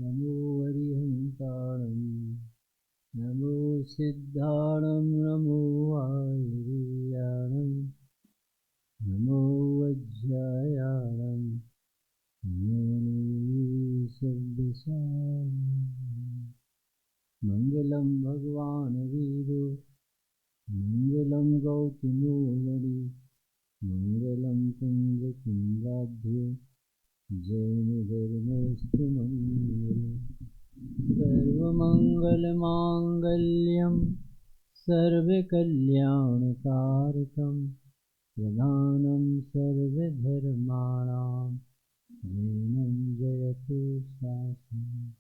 नमो अरिहन्ताणं नमो सिद्धाणं नमो आयुर्याणं नमो वज्रायाणं नमो सर्वसाम् मंगलम भगवान वीरो मंगलम गौतमो वरी मंगलम कुंज कुंजाभ्यो जैन धर्मस्तु मंगलम सर्वमंगलमांगल्यं सर्वकल्याणकारकं प्रधानं सर्वधर्माणां जैनं जयतु शासनम्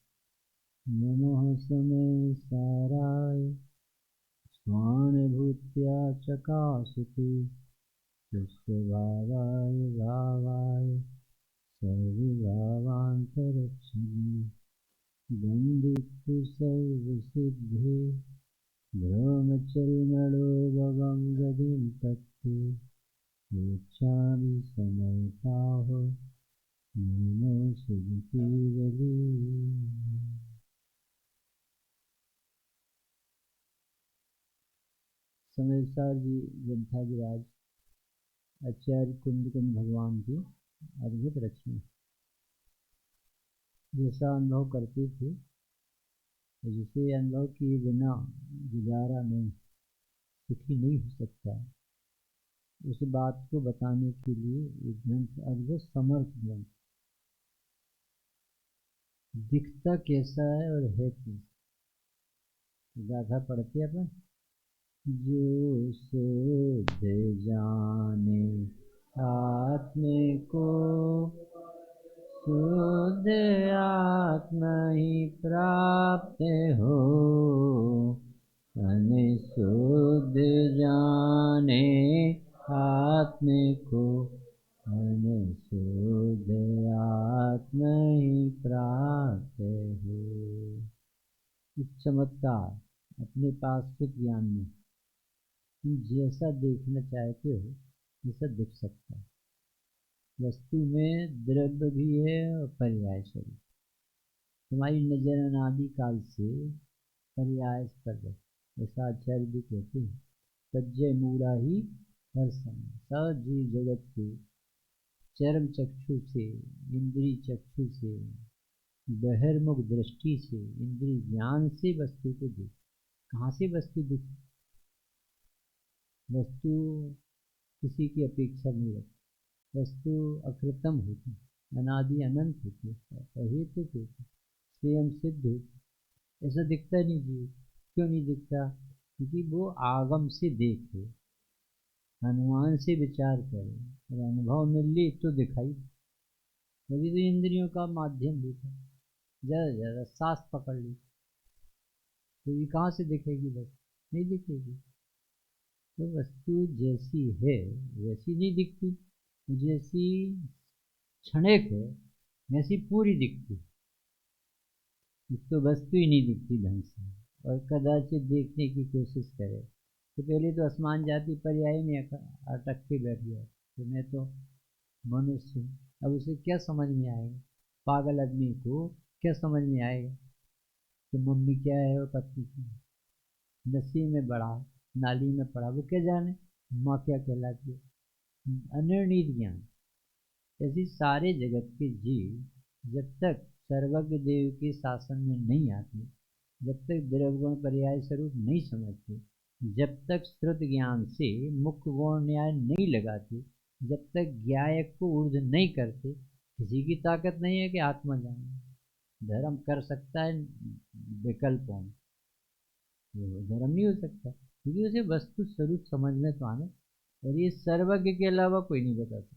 नमः समय साराय स्वानुभूत्या चकासति स्वभावाय भावाय सर्वभावान्तरक्षिणे गन्धिस्तु सर्वसिद्धे ब्रह्मचर्मणो भवं गतिं तत्ते गच्छामि समयताहो नमो सुधीवली। समयसार जी ग्रंथाधिराज आचार्य कुंदकुंद भगवान की अद्भुत रचना जैसा अनुभव करते थे जिसे अनुभव किए बिना गुजारा नहीं, सुखी नहीं हो सकता, उस बात को बताने के लिए ये ग्रंथ अद्भुत समर्थ ग्रंथ। दिखता कैसा है और है कैसा, गाथा पढ़ते अपन। जो शुद्ध जाने आत्म को शुद्ध आत्मा ही प्राप्त हो, अनशुद्ध जाने आत्म को अनशुद्ध आत्मा ही प्राप्त हो। चमत्कार अपने पास सुख ज्ञान में तुम जैसा देखना चाहते हो वैसा दिख सकता है। वस्तु में द्रव्य भी है और पर्याय स्वरूप। तुम्हारी नजर अनादि काल से पर्याय पर है, ऐसा आचार्य भी कहते हैं। सज्जय मूढ़ा ही हर समय सब जीव जगत के चरम चक्षु से, इंद्रिय चक्षु से, बहिर्मुख दृष्टि से, इंद्रिय ज्ञान से वस्तु को देख। कहाँ से वस्तु दिखती? वस्तु किसी की अपेक्षा नहीं रखती, वस्तु अकृतम होती, अनादि अनंत होती है, अहेतुक होती, स्वयं सिद्ध होती। ऐसा दिखता नहीं जीव। क्यों नहीं दिखता? क्योंकि वो आगम से देखे, अनुमान से विचार करे और अनुभव में ले तो दिखाई। तभी तो इंद्रियों का माध्यम देखा, ज़्यादा ज़्यादा सांस पकड़ ली तो ये कहाँ से दिखेगी? बस नहीं दिखेगी। तो वस्तु जैसी है वैसी नहीं दिखती, जैसी क्षणिक है वैसी पूरी दिखती। तो वस्तु ही नहीं दिखती ढंग से, और कदाचित देखने की कोशिश करे तो पहले तो आसमान जाति पर्याय में अटक के बैठ गया तो मैं तो मनुष्य हूँ। अब उसे क्या समझ में आएगा? पागल आदमी को क्या समझ में आएगा कि मम्मी क्या है और पत्नी क्या है? नसी में बड़ा, नाली में पड़ा, वो क्या जाने माँ क्या कहलाती है? अनिर्णीत ज्ञान। ऐसी सारे जगत के जीव जब तक सर्वज्ञ देव के शासन में नहीं आते, जब तक द्रव्यगुण पर्याय स्वरूप नहीं समझते, जब तक श्रुत ज्ञान से मुख्य गुण न्याय नहीं लगाते, जब तक ज्ञायक को ऊर्ध नहीं करते, किसी की ताकत नहीं है कि आत्मा जाने। धर्म कर सकता है विकल्पों में, धर्म नहीं हो सकता क्योंकि उसे वस्तु स्वरूप समझ में तो आने, और ये सर्वज्ञ के अलावा कोई नहीं बता सकता।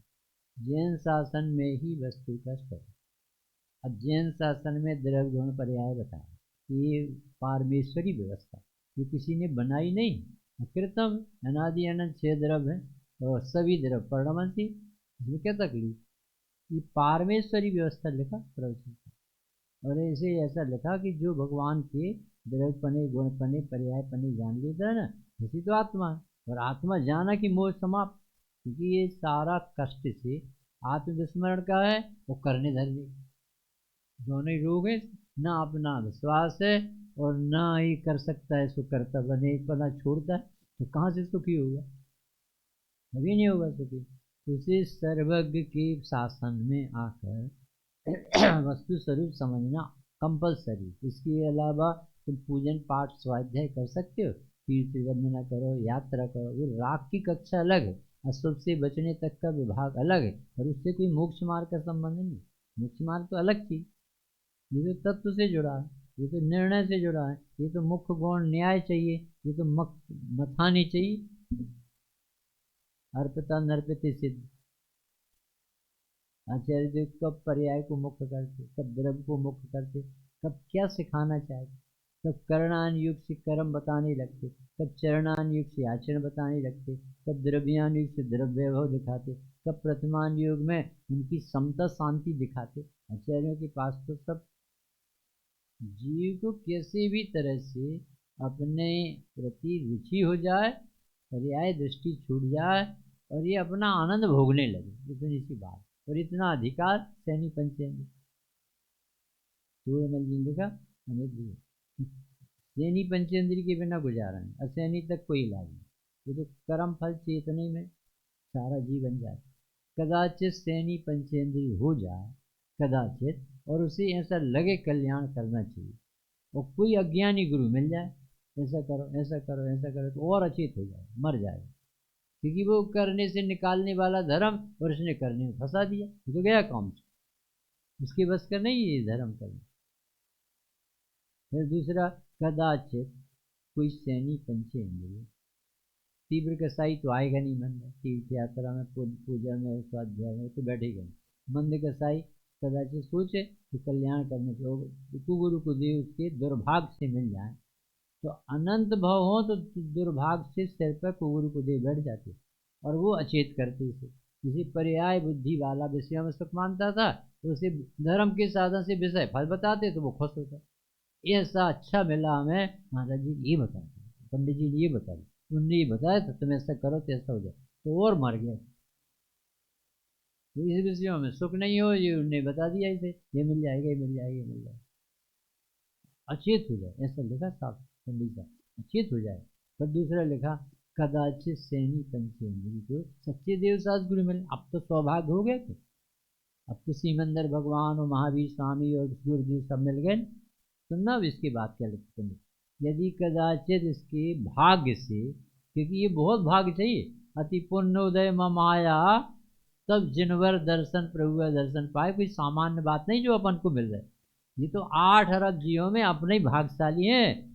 जैन शासन में ही वस्तु का स्तर। अब जैन शासन में द्रव्य गुण पर्याय बताया, ये पारमेश्वरी व्यवस्था, ये किसी ने बनाई नहीं, कृतम अनादि अनंत 6 द्रव्य है और सभी द्रव्य परिणमती, इसमें क्या तकलीफ? ये पारमेश्वरी व्यवस्था लिखा प्रवचन, और ऐसे ऐसा लिखा कि जो भगवान के द्रव्यपने गुणपने पर्यायपने जान लेता है ना, इसी तो आत्मा है। और आत्मा जाना कि मोह समाप्त, क्योंकि ये सारा कष्ट से आत्मविस्मरण का है, वो करने धरने दोनों ही रोग है। ना अपना विश्वास है और ना ही कर सकता है सुख कर्तव्य, अनेक पना छोड़ता है तो कहाँ से सुखी होगा, कभी नहीं होगा सुखी। उसे सर्वज्ञ के शासन में आकर वस्तु स्वरूप समझना कंपलसरी। इसके अलावा तुम पूजन पाठ स्वाध्याय कर सकते हो, तीर्थ वंदना करो, यात्रा करो, वो राग की कक्षा अलग है, अशुभ से बचने तक का विभाग अलग है, और उससे कोई मोक्ष मार्ग का संबंध नहीं। मोक्ष मार्ग तो अलग चीज, ये तो तत्व से जुड़ा है, ये तो निर्णय से जुड़ा है, ये तो मुख्य गौण न्याय चाहिए, ये तो मथानी चाहिए। अर्पिता नर्पित सिद्ध। आचार्य जी कब पर्याय को मुक्त करते, कब द्रव्य को मुक्त करते, कब क्या सिखाना चाहते, कब करणान युग से कर्म बताने लगते, कब चरणान युग से आचरण बताने लगते, कब द्रव्यान युग से द्रव्य वैभव दिखाते, कब प्रतिमान युग में उनकी समता शांति दिखाते। आचार्यों के पास तो सब जीव को किसी भी तरह से अपने प्रति रुचि हो जाए, पर्याय दृष्टि छूट जाए और ये अपना आनंद भोगने लगे, इतनी सी बात, और इतना अधिकार सैनी पंचेंद्र सूर्यमल जी ने लिखा हमें दिए। सैनी पंचेंद्र के बिना गुजारा नहीं, असैनी तक कोई इलाज नहीं, ये तो कर्म फल चेतने में सारा जीवन जाए। कदाचित सैनी पंचेंद्री हो जाए, कदाचित, और उसे ऐसा लगे कल्याण करना चाहिए, और कोई अज्ञानी गुरु मिल जाए, ऐसा करो ऐसा करो ऐसा करो, तो और अचेत हो जाए, मर जाएगा, क्योंकि वो करने से निकालने वाला धर्म और इसने करने में फंसा दिया, तो गया काम से, उसके बस का नहीं है धर्म करना। फिर दूसरा, कदाचित कोई सैनी पंचेंद्रिय, तीव्र कसाई तो आएगा नहीं मन में, तीर्थ यात्रा में पूजा में स्वाध्याय में तो बैठेगा नहीं। मंद कसाई कदाचित सोचे कि कल्याण करने के कुगुरु को दे उसके दुर्भाग्य से मिल जाए, तो अनंत भाव हो तो दुर्भाग्य से सिर पर कुगुरु को दे बैठ जाते, और वो अचेत करते इसे। किसी पर्याय बुद्धि वाला विषय में सुख मानता था, तो उसे धर्म के साधन से विषय फल बताते तो वो खुश होता। ऐसा अच्छा मिला हमें, महाराज जी ये बता दिया, पंडित जी ने ये बता दिया, उनने ये बताया तो तुम ऐसा करो तो ऐसा हो जाए, तो और मर गया। तो इस विषयों में सुख नहीं हो, ये उनने बता दिया इसे, ये मिल जाएगा ये मिल जाएगा ये मिल जाएगा, अचेत हो जाए, ऐसा लिखा साफ पंडित साहब, अचेत हो जाए। पर दूसरा लिखा, कदाचित सैनी पंचेंद्री को सच्चे देव सास गुरु मिले, अब तो सौभाग्य हो गया थे, अब तो सीमंदर भगवान और महावीर स्वामी और गुरुदेव सब मिल गए। सुनना अब इसकी बात क्या लिखते हैं, यदि कदाचित इसके भाग्य से, क्योंकि ये बहुत भाग्य चाहिए, अति पुण्योदय माया, तब जिनवर दर्शन प्रभु का दर्शन पाए, कोई सामान्य बात नहीं जो अपन को मिल रहा है, ये तो 8 अरब जीवों में अपने ही भाग्यशाली हैं,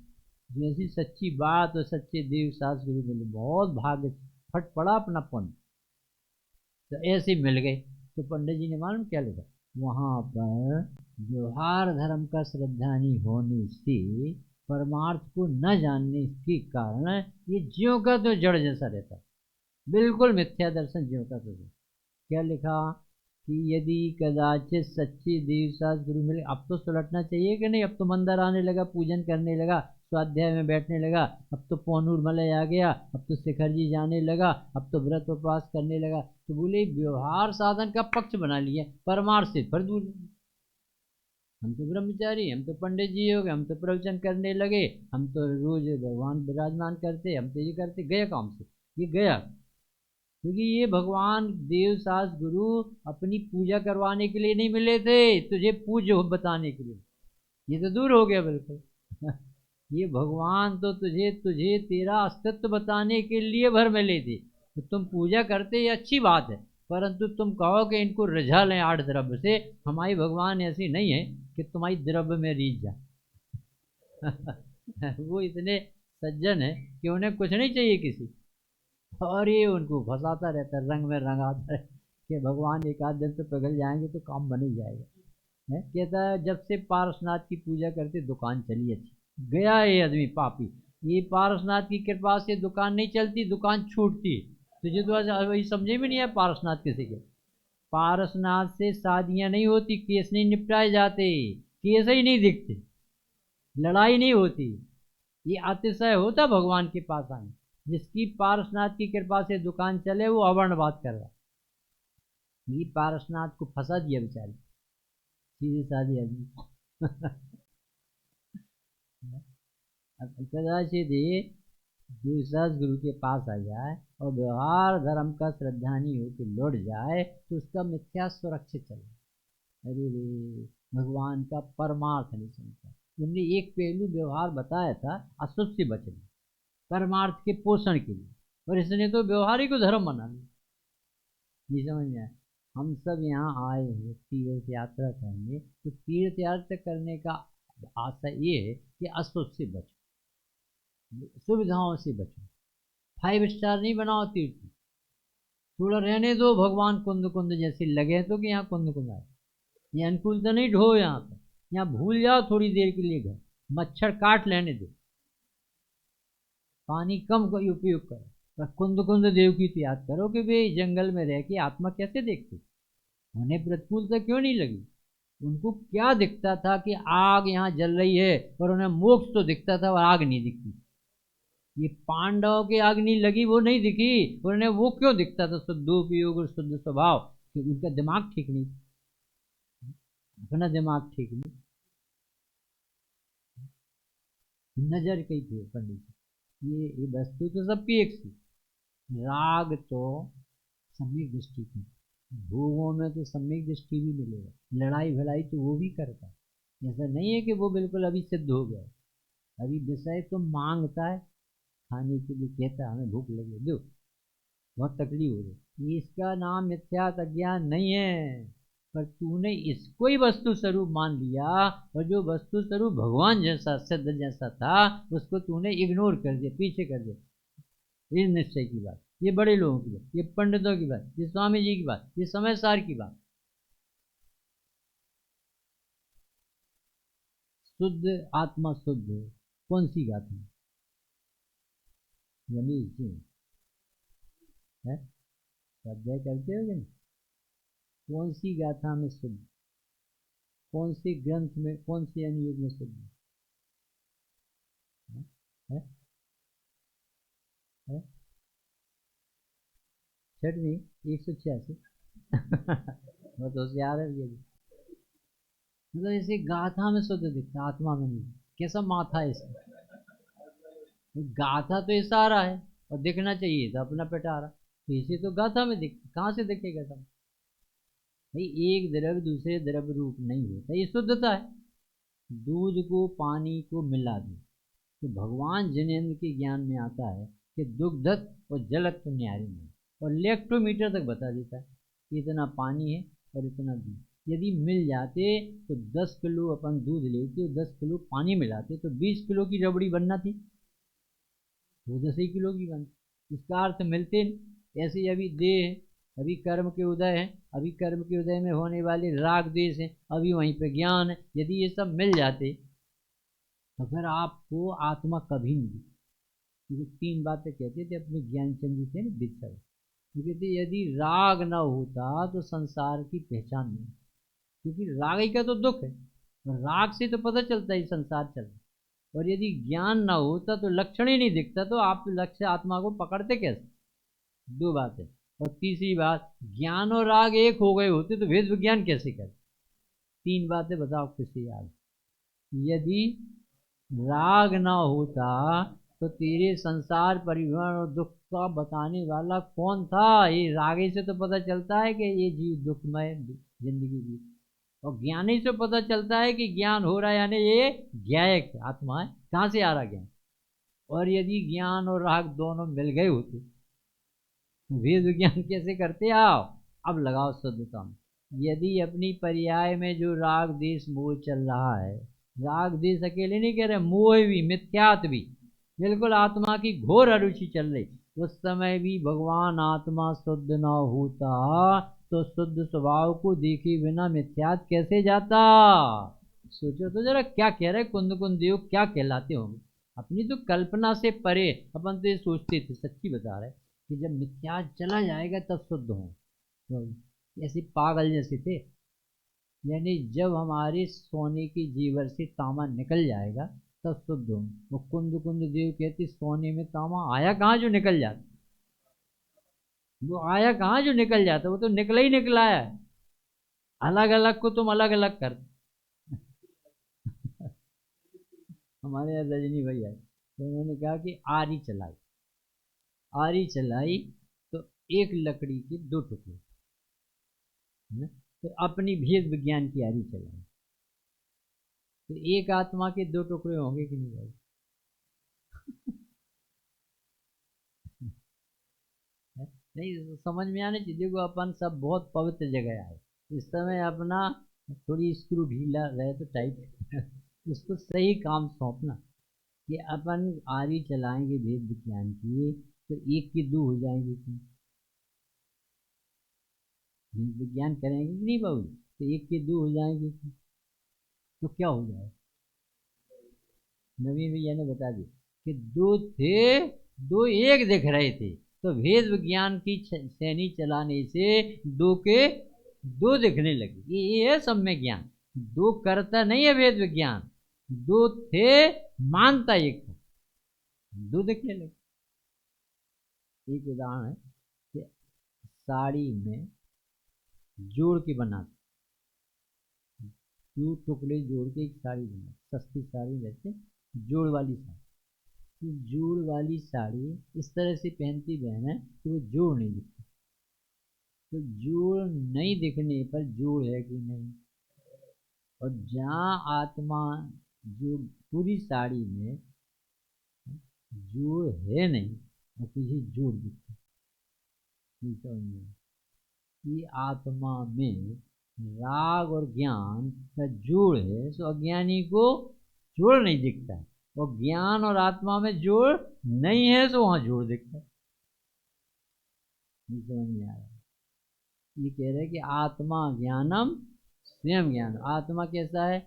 जैसी सच्ची बात और सच्चे देव सास गुरु मिले, बहुत भाग्य फट पड़ा अपना पुण्य, तो ऐसे मिल गए। तो पंडित जी ने मालूम क्या लिखा, वहां पर व्यवहार धर्म का श्रद्धा नहीं होने से, परमार्थ को न जानने के कारण ये ज्यों का तो जड़ जैसा रहता है, बिल्कुल मिथ्या दर्शन ज्यों का तो। क्या लिखा कि यदि कदाचित सच्चे देव सास गुरु मिले, अब तो सुलटना चाहिए कि नहीं, अब तो मंदिर आने लगा, पूजन करने लगा, स्वाध्याय में बैठने लगा, अब तो पौनूर मलय आ गया, अब तो शिखर जी जाने लगा, अब तो व्रत उपवास करने लगा, तो बोले व्यवहार साधन का पक्ष बना लिया, परमार्थ से फिर दूर। हम तो ब्रह्मचारी, हम तो पंडित जी हो गए, हम तो प्रवचन करने लगे, हम तो रोज भगवान विराजमान करते, हम तो ये करते, गया काम से, ये गया, क्योंकि ये भगवान देव सास गुरु अपनी पूजा करवाने के लिए नहीं मिले थे, तुझे पूज्य बताने के लिए, ये तो दूर हो गया बिल्कुल। ये भगवान तो तुझे तुझे तेरा अस्तित्व बताने के लिए भर मिले थे, तो तुम पूजा करते ये अच्छी बात है, परंतु तुम कहो कि इनको रिझा लें 8 द्रव्य से, हमारी भगवान ऐसी नहीं है कि तुम्हारी द्रव्य में रीझ जा। वो इतने सज्जन है कि उन्हें कुछ नहीं चाहिए किसी, और ये उनको फंसाता रहता है, रंग में रंग आता है कि भगवान एक आध दिन तो पिघल जाएंगे तो काम बन ही जाएगा। है कहता है जब से पारसनाथ की पूजा करते दुकान चली अच्छी, गया ये आदमी पापी, ये पारसनाथ की कृपा से दुकान नहीं चलती, दुकान छूटती, तुझे तो आज वही समझे भी नहीं है पारसनाथ किसी के। पारसनाथ से शादियां नहीं होती, केस नहीं निपटाए जाते, केस ही नहीं दिखते, लड़ाई नहीं होती, ये अतिशय होता भगवान के पास आने। जिसकी पारसनाथ की कृपा से दुकान चले वो अवर्ण बात कर रहा, ये पारसनाथ को फंसा दिया बेचारे, सीधे साधे आदमी। अब कदाचित ये विश्वास गुरु के पास आ जाए और व्यवहार धर्म का श्रद्धानी हो के लौट जाए तो उसका मिथ्या सुरक्षित चले। अरे रे, भगवान का परमार्थ नहीं समझता। उन्होंने एक पहलू व्यवहार बताया था अशुभ से बचने, परमार्थ के पोषण के लिए, और इसने तो व्यवहार ही को धर्म बना लिया। नहीं समझ में आया। हम सब यहाँ आए हैं तीर्थ यात्रा करने, तो तीर्थ यात्रा करने का आशा ये है कि अशुभ से बचो, सुविधाओं से बचो। 5 स्टार नहीं बनाओ तीर्थ, थोड़ा रहने दो, भगवान कुंद कुंद जैसे लगे तो कि यहाँ कुंद कुंद आए। ये अनुकूलता नहीं ढो यहाँ पर, यहाँ भूल जाओ थोड़ी देर के लिए घर, मच्छर काट लेने दो, पानी कम का उपयोग करो, पर कुंद कुंद देव की तो याद करो कि वे जंगल में रह के आत्मा कैसे देखते, उन्हें प्रतिकूलता क्यों नहीं लगी। उनको क्या दिखता था कि आग यहाँ जल रही है, और उन्हें मोक्ष तो दिखता था और आग नहीं दिखती। ये पांडवों की अग्नि लगी वो नहीं दिखी, उन्हें वो क्यों दिखता था? शुद्धोपयोग और शुद्ध स्वभाव, क्योंकि उनका दिमाग ठीक नहीं, अपना दिमाग ठीक नहीं, नजर कहीं थे पंडित जी। ये वस्तु तो सबकी एक सी, राग तो सम्यक दृष्टि की, भोगों में तो सम्यक दृष्टि भी मिलेगा, लड़ाई भलाई तो वो भी करता है। ऐसा नहीं है कि वो बिल्कुल अभी सिद्ध हो गया, अभी विषय तो मांगता है, खाने के लिए कहता है हमें भूख लगी दो, बहुत तकलीफ हो रही। इसका नाम मिथ्यात अज्ञान नहीं है, पर तूने इसको ही वस्तु स्वरूप मान लिया, और जो वस्तु स्वरूप भगवान जैसा सिद्ध जैसा था उसको तूने इग्नोर कर दिया, पीछे कर दिया। ये निश्चय की बात, ये बड़े लोगों की बात, ये पंडितों की बात, ये स्वामी जी की बात, ये समय सार की बात। शुद्ध आत्मा शुद्ध कौन सी गाथा रमेश जी है, स्वाध्याय करते हो कि कौन सी गाथा में शुद्ध, कौन सी ग्रंथ में, कौन सी अनुयोग में शुद्ध है? है? छठवीं 186 बहुत होशियार है ये भी। मतलब इसे गाथा में शुद्ध दिखता, आत्मा में नहीं। कैसा माथा है इसका, गाथा तो इशारा है और दिखना चाहिए था अपना पिटारा, तो इसे तो गाथा में दिख, कहाँ से दिखेगा सब? भाई एक द्रव्य दूसरे द्रव्य रूप नहीं होता, ये शुद्धता है। दूध को पानी को मिला दे तो भगवान जिनेन्द्र के ज्ञान में आता है कि दुग्धत और जलत तो न्यारी नहीं, और लेक्टोमीटर तक बता देता है कि इतना पानी है और इतना दूध। यदि मिल जाते तो 10 किलो अपन दूध लेते और 10 किलो पानी मिलाते तो 20 किलो की रबड़ी बनना थी, वो 10 ही किलो की बनती। इसका अर्थ मिलते नहीं। ऐसे अभी देह है, अभी कर्म के उदय है, अभी कर्म के उदय में होने वाले राग देश है, अभी वहीं पे ज्ञान है। यदि ये सब मिल जाते तो फिर आपको आत्मा कभी नहीं दिखती। क्योंकि 3 बातें कहते थे अपने ज्ञानचंद जी थे ना बिस्तर, वो कहते यदि राग न होता तो संसार की पहचान नहीं, क्योंकि राग ही का तो दुख है, और राग से तो पता चलता है संसार चल रहा है। और यदि ज्ञान ना होता तो लक्षण ही नहीं दिखता, तो आप लक्ष्य आत्मा को पकड़ते कैसे? 2 बातें। और तीसरी बात, ज्ञान और राग एक हो गए होते तो वेद विज्ञान कैसे करे? 3 बातें बताओ किसे याद। यदि राग ना होता तो तेरे संसार परिवहन और दुख का बताने वाला कौन था? ये रागे से तो पता चलता है कि ये जीव दुखमय जिंदगी जी, और ज्ञानी से पता चलता है कि ज्ञान हो रहा है, यानी ये ज्ञायक आत्मा है, कहाँ से आ रहा ज्ञान? और यदि ज्ञान और राग दोनों मिल गए होते तो वेद विज्ञान कैसे करते? आओ अब लगाओ शुद्धता में। यदि अपनी पर्याय में जो राग देश मोह चल रहा है, राग देश अकेले नहीं कह रहे, मोह भी, मिथ्यात भी, बिल्कुल आत्मा की घोर अरुचि चल रही, उस समय भी भगवान आत्मा शुद्ध न होता तो शुद्ध स्वभाव को देखे बिना मिथ्यात कैसे जाता? सोचो तो जरा, क्या कह रहे कुंद कुंद देव, क्या कहलाते होंगे? अपनी तो कल्पना से परे अपन तो ये सोचते थे, सच्ची बता रहे कि जब मिथ्यात चला जाएगा तब शुद्ध हो, तो ऐसे पागल जैसे थे। यानी जब हमारे सोने की जीवर से तामा निकल जाएगा तब शुद्ध हो। वो कुंद कुंद देव कहते सोने में तामा आया कहाँ जो निकल जाता, वो आया कहाँ जो निकल जाता, वो तो निकला ही निकला है। अलग अलग को तुम अलग अलग कर हमारे यहाँ रजनी भाई आए तो उन्होंने कहा कि आरी चलाई, आरी चलाई तो एक लकड़ी के दो टुकड़े, है ना, तो अपनी भेद विज्ञान की आरी चलाई, तो एक आत्मा के दो टुकड़े होंगे कि नहीं भाई? नहीं समझ में आने चाहिए। देखो अपन सब बहुत पवित्र जगह आए, इस समय अपना थोड़ी स्क्रू ढीला रहे तो टाइट उसको सही काम सौंपना कि अपन आरी चलाएंगे वेद विज्ञान की तो एक की दो हो जाएंगे कि वेद विज्ञान करेंगे कि नहीं बाबू, तो एक के दो हो जाएंगे कि तो क्या हो जाए? नवीन भैया ने बता दिया कि दो थे, दो एक दिख रहे थे, तो भेद विज्ञान की सैनी चलाने से दो के दो दिखने लगे। ये है सम्य ज्ञान। दो करता नहीं है वेद विज्ञान, दो थे मानता एक था, दो दिखने लगे। एक उदाहरण है कि साड़ी में जोड़ के बनाते, दो टुकड़े जोड़ के एक साड़ी बनाते, सस्ती साड़ी रहती, जोड़ वाली साड़ी, तो जोड़ वाली साड़ी इस तरह से पहनती बहन है तो वो जोड़ नहीं दिखती, तो जोड़ नहीं दिखने पर जोड़ है कि नहीं? और जहाँ आत्मा जो पूरी साड़ी में जोड़ है नहीं और तुझे जोड़ दिखता, कि आत्मा में राग और ज्ञान का जोड़ है, तो अज्ञानी को जोड़ नहीं दिखता है, और ज्ञान और आत्मा में जोड़ नहीं है तो वहां जोड़ दिखता है। नहीं समझ में आ रहा? ये कह रहे हैं कि आत्मा ज्ञानम स्वयं ज्ञान, आत्मा कैसा है?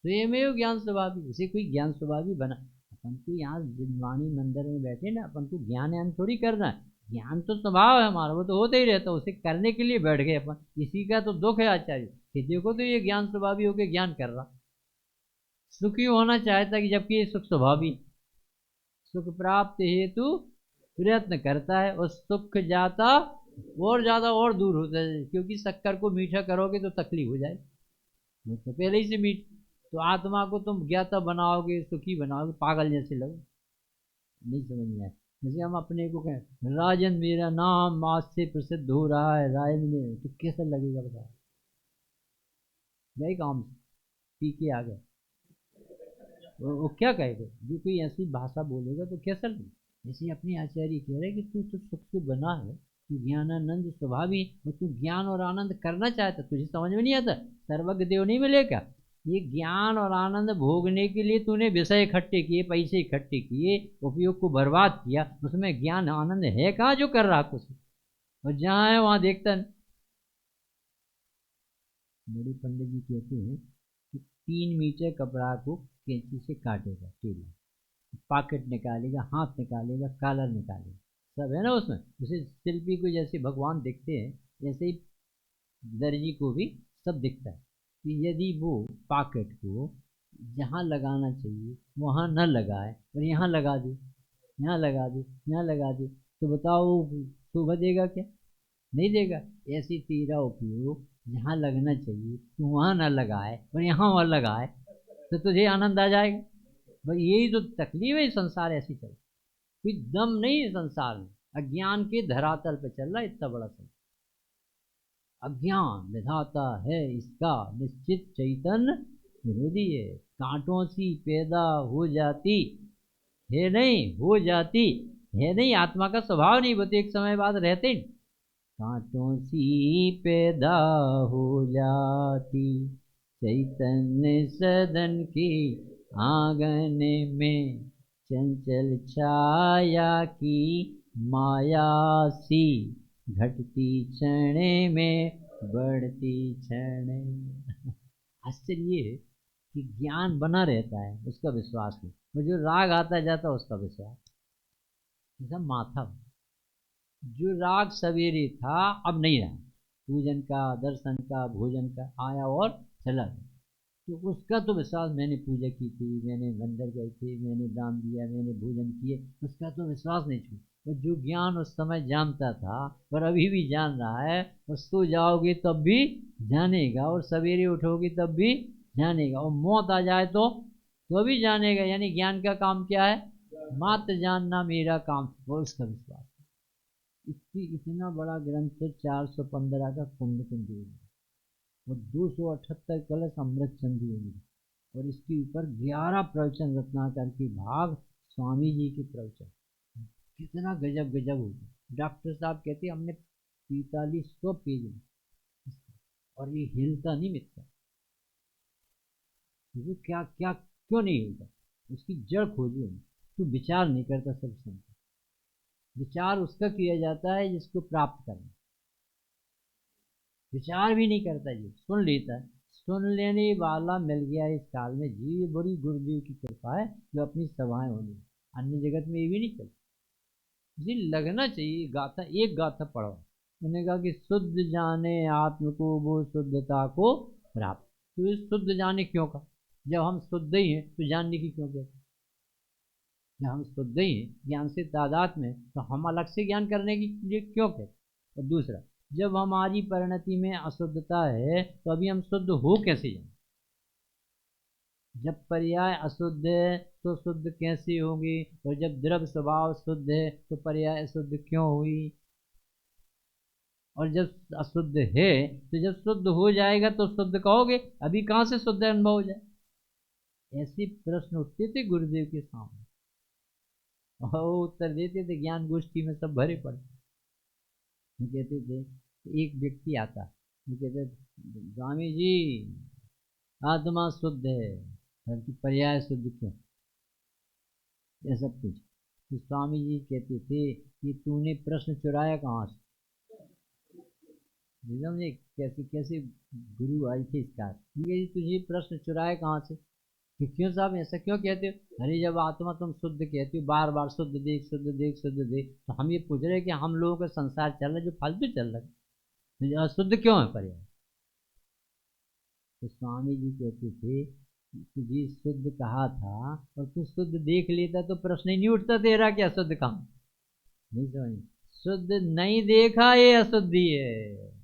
स्वयं ज्ञान स्वभावी, उसे कोई ज्ञान स्वभावी बना। अपन को यहाँ वाणी मंदिर में बैठे ना, अपन को ज्ञान यान थोड़ी करना है, ज्ञान तो स्वभाव है हमारा, वो तो होता ही रहता है, उसे करने के लिए बैठ गए अपन। इसी का तो दुख है आचार्य कि देखो तो ये ज्ञान स्वभावी होकर ज्ञान कर रहा, सुखी होना चाहता कि जबकि ये सुख स्वभावी, सुख प्राप्त हेतु प्रयत्न करता है और सुख जाता और ज्यादा और दूर होता है, क्योंकि शक्कर को मीठा करोगे तो तकलीफ हो जाए, तो पहले ही से मीठ। तो आत्मा को तुम ज्ञाता बनाओगे, सुखी बनाओगे, पागल जैसे लोग। नहीं समझ में आए? जैसे हम अपने को कहें राजन मेरा नाम आज से प्रसिद्ध हो रहा है राजन में, तो कैसा लगेगा बताओ? नहीं काम पी के आ गए, वो क्या कहेगा? जो कोई ऐसी भाषा बोलेगा तो कैसा लगेगा? जैसे अपने आचार्य कह रहे कि तू तो सुख से बना है, तू ज्ञानानंद स्वभावी, और तू ज्ञान और आनंद करना चाहता, तुझे समझ में नहीं आता सर्वज्ञ देव नहीं मिलेगा? ये ज्ञान और आनंद भोगने के लिए तूने विषय इकट्ठे किए, पैसे इकट्ठे किए, उपयोग को बर्बाद किया, उसमें ज्ञान आनंद है कहाँ जो कर रहा कुछ? और जहाँ है वहां देखता नहीं। बड़े पंडित जी कहते हैं कि 3 मीटर कपड़ा को कैंची से काटेगा टेलर, पॉकेट निकालेगा, हाथ निकालेगा, कॉलर निकालेगा, सब है ना उसमें। जैसे शिल्पी को जैसे भगवान दिखते हैं ऐसे ही दर्जी को भी सब दिखता है, कि यदि वो पॉकेट को जहाँ लगाना चाहिए वहाँ न लगाए और यहाँ लगा दे, यहाँ लगा दे, यहाँ लगा दे, तो बताओ शोभा देगा क्या? नहीं देगा। ऐसी तेरा उपयोग जहाँ लगना चाहिए तो वहाँ न लगाए और यहाँ वहाँ लगाए, तो तुझे आनंद आ जाएगा। भाई यही तो तकलीफ है, संसार ऐसी चल, कोई दम नहीं है संसार में, अज्ञान के धरातल पे चल रहा है इतना बड़ा संसार। अज्ञान विधाता है इसका निश्चित चैतन्य विरोधी है, कांटों सी पैदा हो जाती है, नहीं हो जाती है, नहीं आत्मा का स्वभाव नहीं, वो तो एक समय बाद रहते नहीं। कांटों सी पैदा हो जाती चैतन्य सदन की आंगन में, चंचल छाया की माया सी, घटती क्षण में बढ़ती क्षण में। आश्चर्य ये है कि ज्ञान बना रहता है उसका विश्वास नहीं, और जो राग आता जाता उसका विश्वास, जैसा माथा, जो राग सवेरे था अब नहीं रहा, पूजन का, दर्शन का, भोजन का, आया और चला गया, तो उसका तो विश्वास, मैंने पूजा की थी, मैंने मंदिर गए थे, मैंने दान दिया, मैंने भोजन किए, उसका तो विश्वास नहीं छूटा। और जो ज्ञान उस समय जानता था और अभी भी जान रहा है, और सो जाओगे तब भी जानेगा और सवेरे उठोगे तब भी जानेगा, और मौत आ जाए तो तो भी जानेगा। यानी ज्ञान का काम क्या है? मात्र जानना मेरा काम, वो उसका विश्वास। इसकी इतना बड़ा ग्रंथ 415 का कुंड कुंजी और 278 कलश अमृत चंदी होगी, और इसके ऊपर 11 प्रवचन रत्नाकर की भाग स्वामी जी के प्रवचन। कितना गजब गजब होगा। डॉक्टर साहब कहते हमने 4500 पेज में, और ये हिलता नहीं मिलता। तो क्या क्या क्यों नहीं हिलता? उसकी जड़ खोजी है। तू विचार नहीं करता सब सुनता। विचार उसका किया जाता है जिसको प्राप्त करना। विचार भी नहीं करता, जी सुन लेता है। सुन लेने वाला मिल गया इस काल में जी, ये बड़ी गुरुदेव की कृपा है जो अपनी सभाएं होनी। अन्य जगत में ये भी नहीं चलता जी। लगना चाहिए गाथा, एक गाथा पढ़ो। उन्होंने कहा कि शुद्ध जाने आत्म को वो शुद्धता को प्राप्त। तो ये शुद्ध जाने क्यों का? जब हम शुद्ध ही हैं तो जानने की क्यों कहते? जब हम शुद्ध ही हैं, ज्ञान से तादाद में, तो हम अलग से ज्ञान करने की लिए क्यों कहते? और दूसरा, जब हमारी परिणति में अशुद्धता है तो अभी हम शुद्ध हो कैसे जाएं? जब पर्याय अशुद्ध है तो शुद्ध कैसे होंगे? और जब द्रव्य स्वभाव शुद्ध है तो पर्याय अशुद्ध क्यों हुई? और जब अशुद्ध है तो जब शुद्ध हो जाएगा तो शुद्ध कहोगे, अभी कहाँ से शुद्ध अनुभव हो जाए? ऐसे प्रश्न उठते थे गुरुदेव के सामने, और वो उत्तर देते थे। ज्ञान गोष्ठी में सब भरे पड़े। वो कहते थे, एक व्यक्ति आता, वो कहते स्वामी जी आत्मा शुद्ध है, परंतु पर्याय शुद्ध क्यों? ये सब कुछ। तो स्वामी जी कहते थे कि तूने प्रश्न चुराया कहाँ से? समझे कैसे कैसे गुरु आई थी इसका। ये तुझे प्रश्न चुराया कहाँ से? कि क्यों साहब ऐसा क्यों कहते हो? अरे जब आत्मा तुम शुद्ध कहते हो बार बार, शुद्ध देख शुद्ध देख शुद्ध देख, तो हम ये पूछ रहे कि हम लोगों का संसार चल रहा है जो फालतू चल रहा है, तो अशुद्ध क्यों है पर्याय? तो स्वामी जी कहते थे कि जी शुद्ध कहा था, और तू शुद्ध देख लेता तो प्रश्न ही नहीं उठता तेरा कि अशुद्ध कहाँ। नहीं समझ? शुद्ध नहीं देखा ये अशुद्धि है।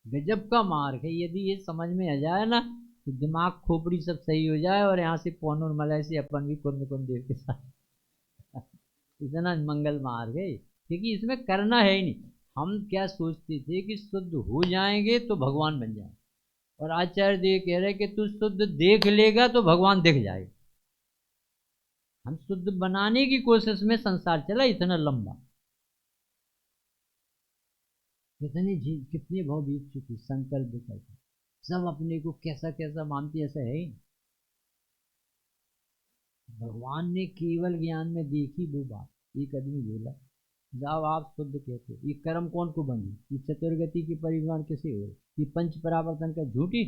गजब का मार्ग है। यदि ये समझ में आ जाए ना तो दिमाग खोपड़ी सब सही हो जाए, और यहाँ से पौनूर मलय से अपन भी कुंद कुंद देव के साथ इतना मंगल मार्ग है, क्योंकि इसमें करना है ही नहीं। हम क्या सोचते थे कि शुद्ध हो जाएंगे तो भगवान बन जाए, और आचार्य देव कह रहे कि तू शुद्ध देख लेगा तो भगवान दिख जाएगा। हम शुद्ध बनाने की कोशिश में संसार चला इतना लंबा। कितनी कितने भाव बीत चुकी, संकल्प विकल्प सब अपने को कैसा कैसा मानती, ऐसा है ही। भगवान ने केवल ज्ञान में देखी वो बात। एक आदमी बोला जाओ आप शुद्ध कहते हो, ये कर्म कौन को बंधी, ये चतुर्गति की परिमाण कैसे हो, ये पंच परावर्तन का झूठी।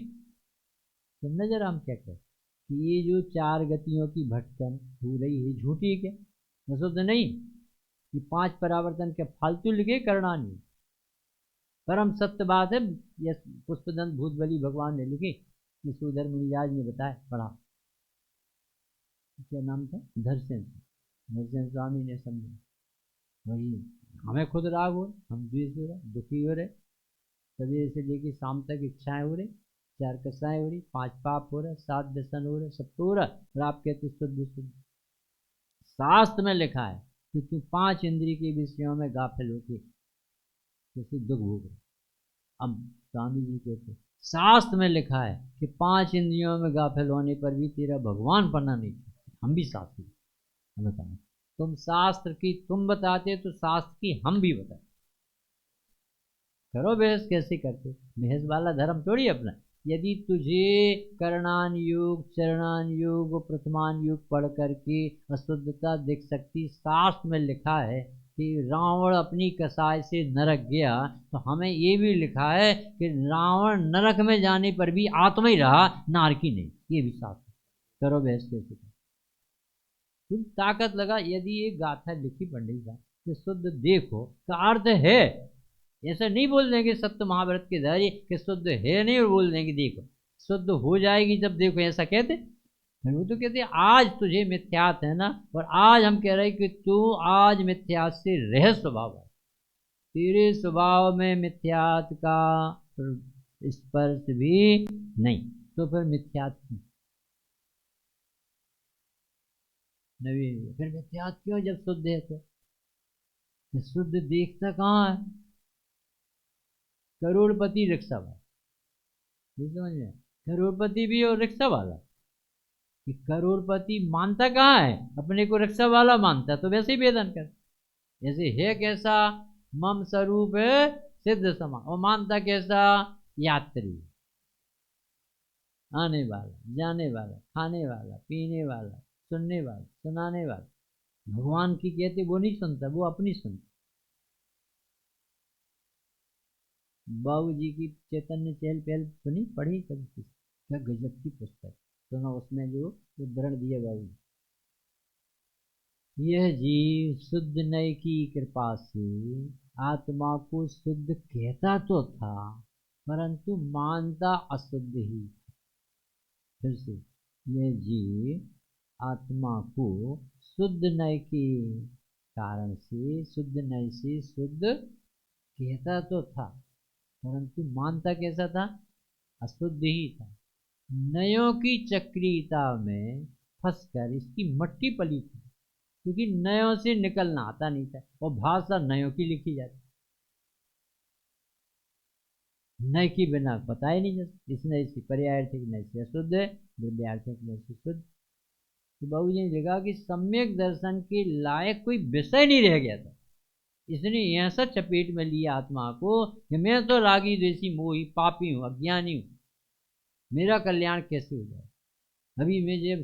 सुनने जरा हम क्या कहते कि ये जो चार गतियों की भटकन हो रही है झूठी है क्या? शुद्ध नहीं। ये पांच परावर्तन के फालतू लिखे करना नहीं, परम सत्य बात है। ये पुष्पदंत भूतबली भगवान ने लिखी, यशोधर मुनिराज ने बताया पढ़ा। क्या नाम था? धरसेन। धरसेन स्वामी ने समझा वही। हमें खुद राग हो रहे, हम द्वेष हो रहे, दुखी हो रहे, सवेरे से लेकर शाम तक इच्छाएं हो रही, चार कसाएं हो रही, पांच पाप हो रहे, सात व्यसन हो रहे, सब तो हो रहा, और आप कहते शुद्ध शुद्ध। शास्त्र में लिखा है कि तू पांच इंद्रिय के विषयों में गाफिल होके जैसे दुख भोग रहे। अब स्वामी जी कहते शास्त्र में लिखा है कि पांच इंद्रियों में गाफिल होने पर भी तेरा भगवान पना नहीं। हम भी शास्त्री हम बताएं, तुम शास्त्र की तुम बताते तो शास्त्र की हम भी बताए। करो बहस, कैसे करते? बहस वाला धर्म थोड़ी अपना। यदि तुझे करणान योग चरणान योग प्रथमान योग पढ़ करके अशुद्धता दिख सकती, शास्त्र में लिखा है कि रावण अपनी कसाई से नरक गया, तो हमें ये भी लिखा है कि रावण नरक में जाने पर भी आत्मा ही रहा, नारकी नहीं। ये भी शास्त्र। करो बहस कैसे? तुम ताकत लगा। यदि ये गाथा लिखी पंडित साहब कि शुद्ध देखो का अर्थ है, ऐसा नहीं बोल देंगे सत्य महाभारत के धारी कि शुद्ध है नहीं और बोल देंगे देखो शुद्ध हो जाएगी जब देखो, ऐसा कहते? वो तो कहते आज तुझे मिथ्यात है ना, और आज हम कह रहे कि तू आज मिथ्यात से रह स्वभाव है, तेरे स्वभाव में मिथ्यात का स्पर्श भी नहीं, तो फिर मिथ्यात नवीन, फिर मैं त्याग क्यों जब शुद्ध है तो? शुद्ध देखता कहाँ है? करोड़पति रिक्शा वाला, समझ में? करोड़पति भी और रिक्शा वाला। कि करोड़पति मानता कहाँ है? अपने को रिक्शा वाला मानता, तो वैसे ही वेदन कर, जैसे है कैसा मम स्वरूप है सिद्ध समा, और मानता कैसा? यात्री, आने वाला, जाने वाला, खाने वाला, पीने वाला, सुनने वाला, सुनाने वाला। भगवान की कहते वो नहीं सुनता, वो अपनी सुनता। बाबू जी की चैतन्य चहल पहल सुनी, पढ़ी कभी? क्या गजब की पुस्तक सुना, उसमें जो उदाहरण दिया बाबू जी। यह जीव शुद्ध नय की कृपा से आत्मा को शुद्ध कहता तो था, परंतु मानता अशुद्ध ही। फिर से, यह जीव आत्मा को शुद्ध नय के कारण से, शुद्ध नय से शुद्ध कहता तो था, परंतु मानता कैसा था? अशुद्ध ही था। नयों की चक्रीयता में फंसकर इसकी मट्टी पली थी, क्योंकि नयों से निकलना आता नहीं था, और भाषा नयों की लिखी जाती, नय की बिना पता ही नहीं चलता। इस नय से पर्यायर्थक नय से अशुद्ध है, द्रव्यार्थक नय से शुद्ध। तो बाबू जी ने लिखा कि सम्यक दर्शन के लायक कोई विषय नहीं रह गया था, इसने ऐसा चपेट में लिया आत्मा को कि मैं तो रागी द्वेषी मोही पापी हूँ, अज्ञानी हूँ, मेरा कल्याण कैसे हो जाए? अभी मुझे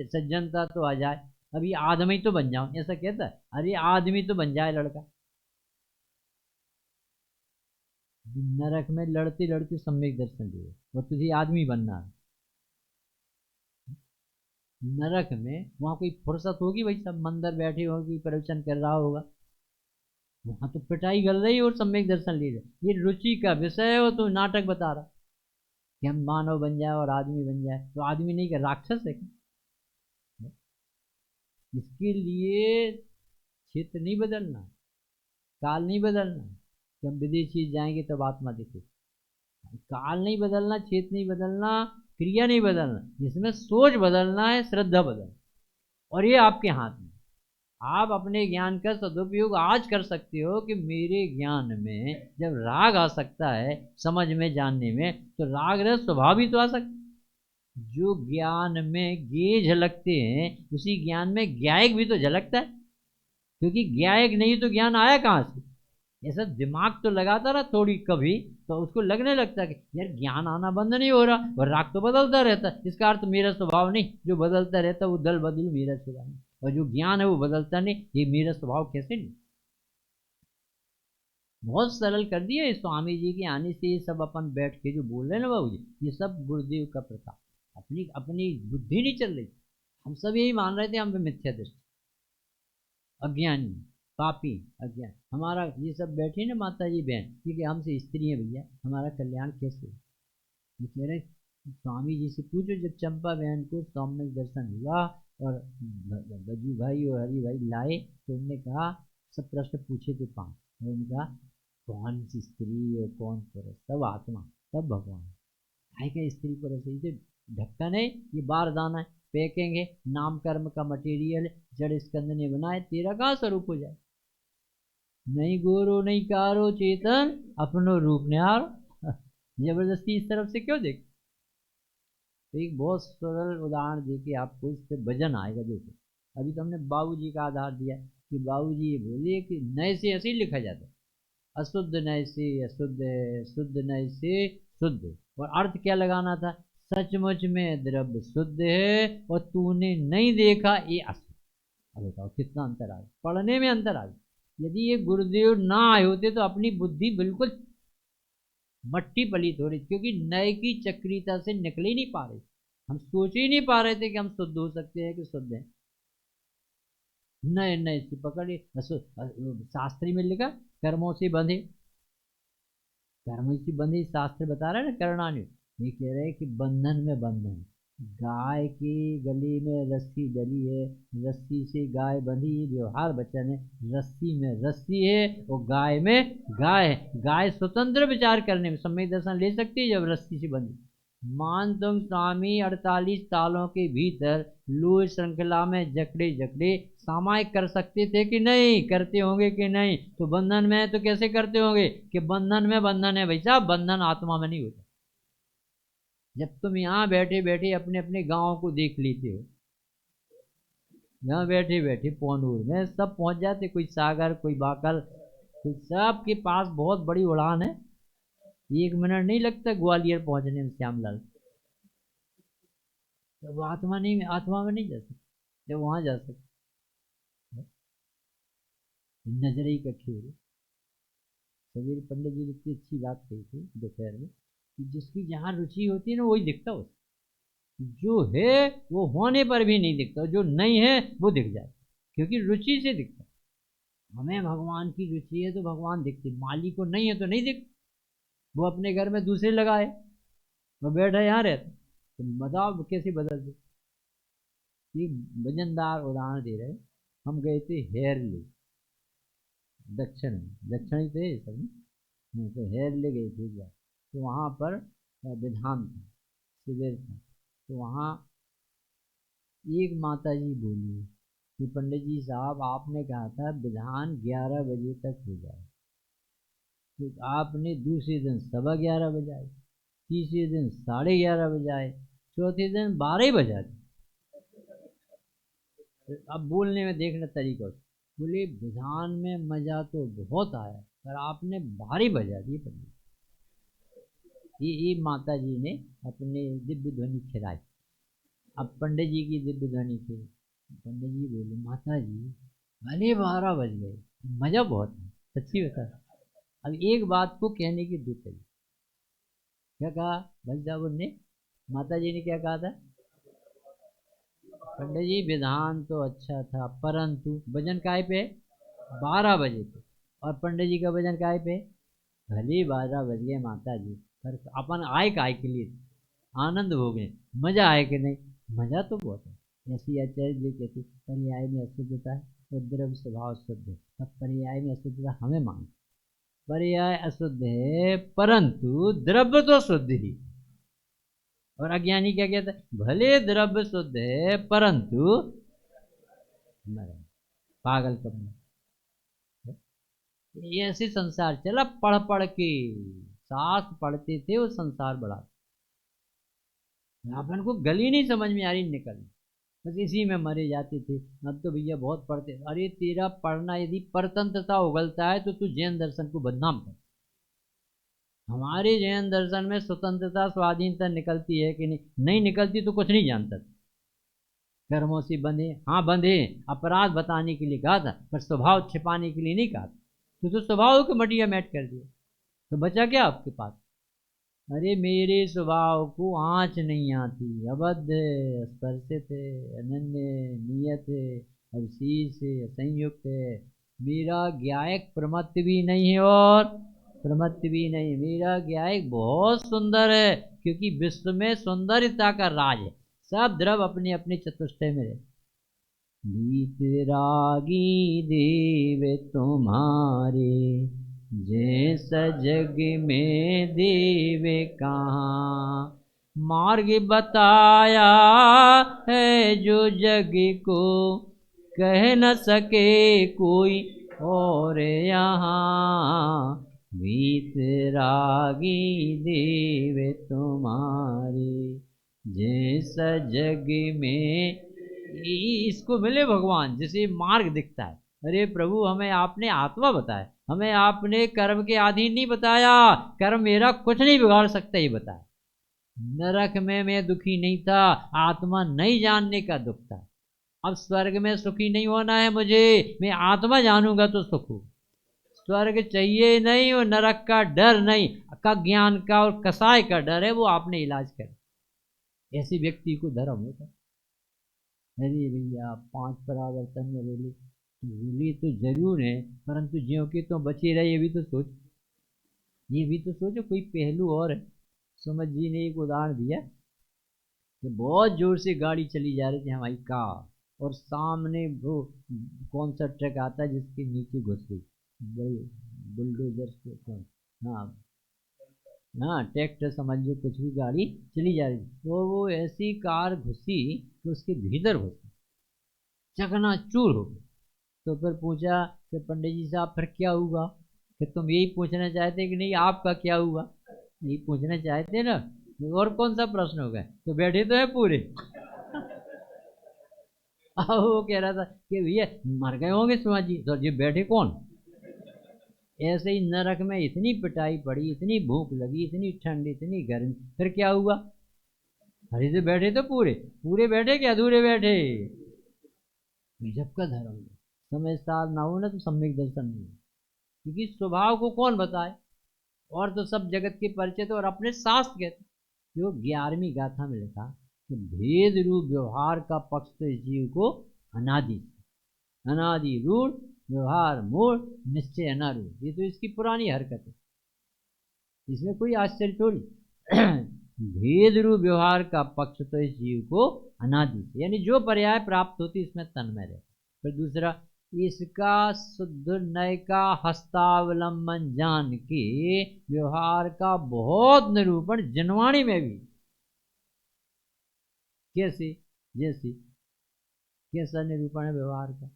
सज्जनता तो आ जाए, अभी आदमी तो बन जाऊं, ऐसा कहता है। अरे आदमी तो बन जाए लड़का। नरक में लड़ते लड़ते सम्यक दर्शन दिए, और तुझे आदमी बनना है। नरक में वहां कोई फुर्सत होगी भाई? सब मंदिर बैठे होगी, प्रवचन कर रहा होगा, वहां तो पिटाई कर रही और सम्यक दर्शन ले रहे। ये रुचि का विषय है, वो तो नाटक बता रहा कि हम मानव बन जाए और आदमी बन जाए, तो आदमी नहीं क्या राक्षस है क्या? इसके लिए क्षेत्र नहीं बदलना, काल नहीं बदलना कि हम विदेशी जाएंगे तब आत्मा दिखे। काल नहीं बदलना, क्षेत्र नहीं बदलना, क्रिया नहीं बदलना, जिसमें सोच बदलना है, श्रद्धा बदलना, और ये आपके हाथ में। आप अपने ज्ञान का सदुपयोग आज कर सकते हो कि मेरे ज्ञान में जब राग आ सकता है, समझ में, जानने में, तो राग रस स्वभाव ही तो आ सकता है। जो ज्ञान में गे झलकते हैं, उसी ज्ञान में ज्ञायक भी तो झलकता है, क्योंकि ज्ञायक नहीं तो ज्ञान आया कहाँ से? ऐसा दिमाग तो लगाता रहा थोड़ी कभी, तो उसको लगने लगता है कि यार ज्ञान आना बंद नहीं हो रहा, और राग तो बदलता रहता है, इसका अर्थ मेरा स्वभाव नहीं, जो बदलता रहता है वो दल बदलू, मेरा स्वभाव नहीं, और जो ज्ञान है वो बदलता नहीं, ये मेरा स्वभाव कैसे नहीं? बहुत सरल कर दिया ये स्वामी जी के आने से। ये सब अपन बैठ के जो बोल रहे हैं ना बाबू जी, ये सब गुरुदेव का प्रताप, अपनी अपनी बुद्धि नहीं चल रही। हम सब यही मान रहे थे हम पे मिथ्या दृष्टि, अज्ञानी, पापी, अज्ञान। हमारा ये सब बैठे ना माता जी बहन, क्योंकि हमसे स्त्री है भैया, हमारा कल्याण कैसे? ये कह रहे स्वामी जी से पूछो, जब चंपा बहन को सौम्य दर्शन हुआ और बजू भाई और हरि भाई लाए, तो उन्होंने कहा, सब प्रश्न पूछे थे पांच, उन्होंने कहा कौन सी स्त्री और कौन पुरुष? सब आत्मा, सब भगवान। है क्या स्त्री पुरुष? ये ढक्कन है, ये बार दाना है, फेंकेंगे, नाम कर्म का मटेरियल जड़ स्कंद ने बनाए, तेरा कहाँ स्वरूप हो जाए? नहीं गोरो नहीं कारो चेतन अपनो रूप निहार। जबरदस्ती इस तरफ से क्यों देख? तो एक बहुत सरल उदाहरण दे के आपको इस पे वजन आएगा। देखो, अभी तो हमने बाबूजी का आधार दिया कि बाबूजी ये बोले कि नए से ऐसे ही लिखा जाता है, अशुद्ध नय से अशुद्ध है, शुद्ध नय से शुद्ध है। और अर्थ क्या लगाना था? सचमुच में द्रव्य शुद्ध है और तूने नहीं देखा ये अशुद्ध। अब बताओ कितना अंतर आ गया, पढ़ने में अंतर आ गया। यदि ये गुरुदेव ना आए होते तो अपनी बुद्धि बिल्कुल मट्टी पलीत हो रही, क्योंकि नए की चक्रीयता से निकल ही नहीं पा रहे। हम सोच ही नहीं पा रहे थे कि हम शुद्ध हो सकते हैं कि शुद्ध हैं। नए नए से पकड़े, शास्त्री में लिखा कर्मों से बंधे, कर्म से बंधे, शास्त्र बता रहा है ना करणानि। ये कह रहे हैं कि बंधन में बंधन, गाय के गले में रस्सी डली है, रस्सी से गाय बंधी, व्यवहार वचन है, रस्सी में रस्सी है और गाय में गाय है। गाय स्वतंत्र विचार करने में सम्यक दर्शन ले सकती है जब रस्सी से बंधी, मान तुम स्वामी 48 सालों के भीतर लूज श्रृंखला में जकड़े जकड़े सामायिक कर सकते थे कि नहीं? करते होंगे कि नहीं? तो बंधन में तो कैसे करते होंगे कि बंधन में बंधन है भाई साहब, बंधन आत्मा में नहीं होता। जब तुम यहाँ बैठे बैठे अपने अपने गाँव को देख लेते हो, यहाँ बैठे बैठे पौनूर में सब पहुंच जाते, कोई सागर कोई बाकल, कोई सबके पास बहुत बड़ी उड़ान है, 1 मिनट नहीं लगता ग्वालियर पहुंचने में श्यामलाल। तो वो आत्मा नहीं, आत्मा में नहीं जा सकते, जब वहां जा सकते। नजर ही का खेल। सवेरे पंडित जी ने इतनी अच्छी बात कही थी दोपहर में कि जिसकी जहाँ रुचि होती है ना वही दिखता हो, जो है वो होने पर भी नहीं दिखता, जो नहीं है वो दिख जाए, क्योंकि रुचि से दिखता। हमें भगवान की रुचि है तो भगवान दिखते, माली को नहीं है तो नहीं दिखते। वो अपने घर में दूसरे लगाए, वो बैठा यहाँ रहता, तो बताओ कैसे बदल दे। एक वजनदार उदाहरण दे रहे, हम गए थे हेरली, दक्षिण में, दक्षिण ही थे सब में, तो हेरली गए थे एक बार। तो वहाँ पर विधान था, शिविर था। तो वहाँ एक माता जी बोली कि पंडित जी साहब आपने कहा था विधान 11 बजे तक हो जाए, तो आपने दूसरे दिन 11:15 बजाए, तीसरे दिन 11:30 बजाए, चौथे दिन 12 बजा दी। अब बोलने में देखना तरीका, बोले विधान में मजा तो बहुत आया पर आपने 12 बजा दिए पंडित। ये माता जी ने अपने दिव्य ध्वनि खिलाई। अब पंडित जी की दिव्य ध्वनि थी, पंडित जी बोले माता जी भले 12 बज गए, मजा बहुत है, सच्ची बता। अब एक बात को कहने की दो तरीके। क्या कहा भाई साहब ने, माता जी ने क्या कहा था? पंडित जी विधान तो अच्छा था परंतु भजन काय पे 12 बजे पे, और पंडित जी का भजन काय पे भले 12 बज गए माता जी, पर अपन आए काय के लिए, आनंद हो गए, मजा आए कि नहीं? मजा तो बहुत है। ऐसी आचार्य जी कहती पर्याय में अशुद्धता है और द्रव्य स्वभाव शुद्ध है, अब पर्याय में अशुद्धता हमें मांग, पर्याय अशुद्ध है परंतु द्रव्य तो शुद्ध ही। और अज्ञानी क्या कहता है, भले द्रव्य शुद्ध है परंतु पागल कब में। ये ऐसे संसार चला, पढ़ पढ़ के शास्त्र पढ़ते थे वो संसार बढ़ा, अपन को गली नहीं समझ में आ रही निकल, बस इसी में मरे जाते थे। अब तो भैया बहुत पढ़ते, अरे तेरा पढ़ना यदि परतंत्रता उगलता है तो तू जैन दर्शन को बदनाम कर। हमारे जैन दर्शन में स्वतंत्रता स्वाधीनता निकलती है कि नहीं? नहीं निकलती तो कुछ नहीं जानता। कर्मों से बंधे, हाँ बंधे, अपराध बताने के लिए कहा था पर स्वभाव छिपाने के लिए नहीं कहा था। तो स्वभाव को मटिया मैट कर दिया, तो बचा क्या आपके पास? अरे मेरे स्वभाव को आँच नहीं आती, अबद्ध है, स्पर्शित है, अनन्य नियत है, अवशीष है, संयुक्त है। मेरा ज्ञायक प्रमत्त भी नहीं है और प्रमत्त भी नहीं, मेरा ज्ञायक बहुत सुंदर है, क्योंकि विश्व में सौंदर्यता का राज है, सब द्रव अपने अपने चतुष्टय में रहे। वीतरागी देव तुम्हारे जैसा जग में देव कहाँ, मार्ग बताया है जो जग को कह न सके कोई और यहाँ, वीतरागी देव तुम्हारे जैसा जग में। इसको मिले भगवान जिसे मार्ग दिखता है। अरे प्रभु हमें आपने आत्मा बताया, हमें आपने कर्म के अधीन नहीं बताया, कर्म मेरा कुछ नहीं बिगाड़ सकता ये बताया। नरक में मैं दुखी नहीं था, आत्मा नहीं जानने का दुख था। अब स्वर्ग में सुखी नहीं होना है मुझे, मैं आत्मा जानूंगा तो सुख हो। स्वर्ग चाहिए नहीं और नरक का डर नहीं, का ज्ञान का और कसाय का डर है, वो आपने इलाज कर। ऐसे व्यक्ति को धर्म होता है। अरे भैया 5 परावर्तन में रूली तो जरूर है, परंतु ज्यों के तो बचे रहे, ये भी तो सोच, ये भी तो सोचो कोई पहलू और है। सुमत जी ने एक उदाहरण दिया कि बहुत जोर से गाड़ी चली जा रही थी हमारी कार, और सामने वो कौन सा ट्रक आता है जिसके नीचे घुस गई, बड़ी बुलडोजर से, हाँ हाँ ट्रैक्टर समझ लो, कुछ भी गाड़ी चली जा रही, तो वो ऐसी कार घुसी कि उसके भीतर घुसी, चकनाचूर हो गई। तो फिर पूछा कि पंडित जी साहब फिर क्या हुआ, कि तुम यही पूछना चाहते कि नहीं आपका क्या हुआ, यही पूछना चाहते ना, और कौन सा प्रश्न होगा, तो बैठे तो है पूरे। अब वो कह रहा था कि भैया मर गए होंगे शिवा जी, तो ये बैठे कौन। ऐसे ही नरक में इतनी पिटाई पड़ी, इतनी भूख लगी, इतनी ठंड, इतनी गर्मी, फिर क्या हुआ, अरे से बैठे तो पूरे, पूरे बैठे क्या अधूरे बैठे। जब का धर्म है, समझदार ना हो ना तो सम्यक दर्शन नहीं है, क्योंकि स्वभाव को कौन बताए, और तो सब जगत के परिचित और अपने शास्त्र कहते। जो 11वीं गाथा में लिखा कि भेद रूप व्यवहार का पक्ष तो इस जीव को अनादि, अनादि रूढ़ व्यवहार मूल निश्चय अनारूढ़, ये तो इसकी पुरानी हरकत है, इसमें कोई आश्चर्य थोड़ी। भेद रूप व्यवहार का पक्ष तो इस जीव को अनादि से, यानी जो पर्याय प्राप्त होती इसमें तन्मय रहे। फिर दूसरा, इसका शुद्ध नय का हस्तावलंबन जान के व्यवहार का बहुत निरूपण जनवाणी में भी, कैसे, जैसे कैसा निरूपण है व्यवहार का,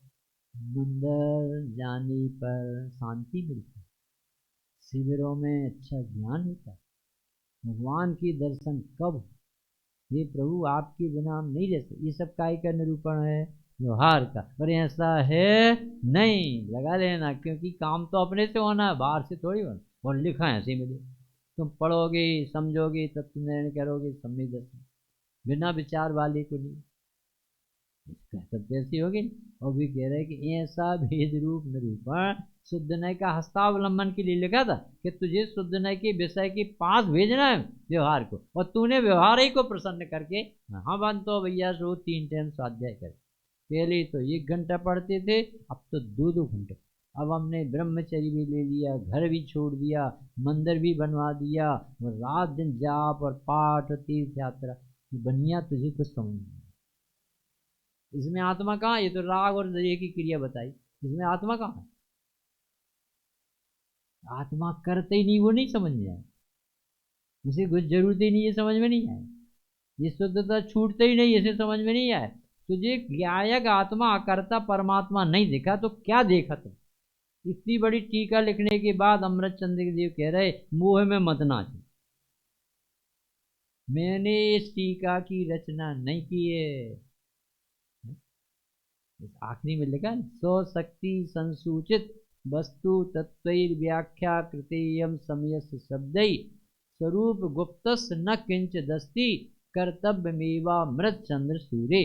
मंदिर जाने पर शांति मिलती, शिविरों में अच्छा ज्ञान होता है, भगवान की दर्शन कब हो, ये प्रभु आपके बिना हम नहीं रह सकते, ये सब काय का निरूपण है, व्यवहार का। पर ऐसा है नहीं, लगा लेना, क्योंकि काम तो अपने से होना है, बाहर से थोड़ी होना, और लिखा है ऐसे मिले, तुम पढ़ोगे समझोगे तब तुम निर्णय करोगे, सम्यक दर्शन बिना विचार वाले को नहीं, तब कैसी होगी। और भी कह रहे कि ऐसा भेद रूप निरूपण शुद्ध नय का हस्तावलंबन के लिए लिखा था कि तुझे शुद्ध नय के विषय के पास भेजना है व्यवहार को, और तूने व्यवहार ही को प्रसन्न करके, हाँ बन तो भैया रोज 3 टाइम स्वाध्याय कर, पहले तो 1 घंटा पढ़ते थे, अब तो 2-2 घंटे, अब हमने ब्रह्मचर्य भी ले लिया, घर भी छोड़ दिया, मंदिर भी बनवा दिया, रात दिन जाप और पाठ और तीर्थ यात्रा, बनिया तुझे कुछ समझ नहीं। इसमें आत्मा कहाँ है, ये तो राग और दया की क्रिया बताई, इसमें आत्मा कहाँ है, आत्मा करते ही नहीं, वो नहीं समझ में आए, उसे कुछ जरूरत ही नहीं, ये समझ में नहीं आए, ये शुद्धता छूटते ही नहीं, इसे समझ में नहीं आए। तुझे ज्ञायक आत्मा अकर्ता परमात्मा नहीं देखा तो क्या देखा तुम। इतनी बड़ी टीका लिखने के बाद अमृत चंद्र देव कह रहे मोह में मत नाच, मैंने इस टीका की रचना नहीं की है, आखिरी में लिखा सो शक्ति संसूचित वस्तु तत्व व्याख्या कृतेयम समयस शब्द स्वरूप गुप्तस न किंच दस्ती कर्तव्य मेवा मृत चंद्र सूर्य।